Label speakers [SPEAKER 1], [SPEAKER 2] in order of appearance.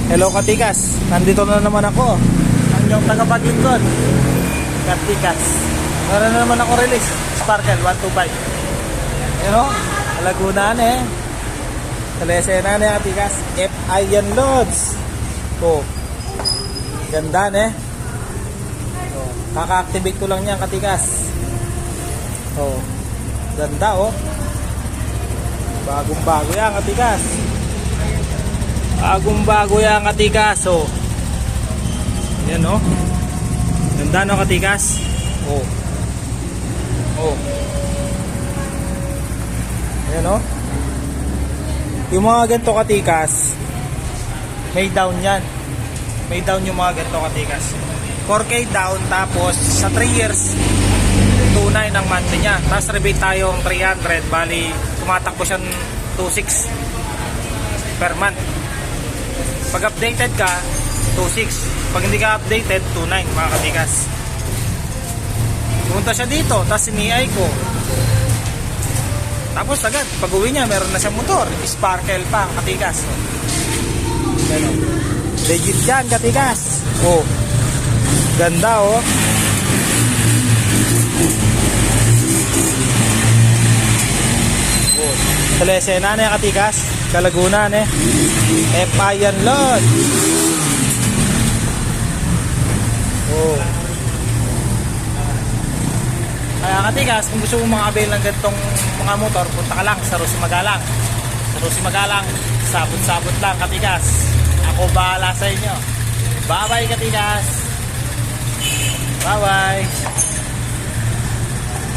[SPEAKER 1] Hello Katikas, nandito na naman ako. Ang iyong tagapaglingkod, Katikas. Meron na naman ako release, Sparkle 125. Ayan o, Laguna na eh. Talesena na Katikas, FI yan loads. Oh, ganda na eh. Oh, kaka-activate ko lang yan Katikas. Oh, ganda oh. Bagong bago yan Katikas. Bagong bago yan Katikas. Oh, yan oh. Ganda no Katikas. Oh, oh, yan oh. Yung mga ganito Katikas, may down yan. May down yung mga ganito Katikas. 4K down, tapos sa 3 years 2.9 ang monthly niya. Tapos rebate tayo ng 300, bali tumatakbo siyang 2.6 per month. Pag updated ka 2.6, pag hindi ka updated 2.9 mga Katikas. Pumunta siya dito, tapos siniay ko. Tapos agad, pag uwi niya meron na siyang motor, Sparkle pa Katikas. Ganun. Legit yan Katikas. Oh, ganda oh. Oh, Talesena na Katikas, Kalaguna na FI yan lot. Oh, kaya Katikas, kung gusto mo mga avail ng ganitong mga motor, punta ka lang sa Rosie Magalang. Sa Rosie Magalang, sabot-sabot lang Katikas. Ako bahala sa inyo. Bye bye Katikas. Bye bye.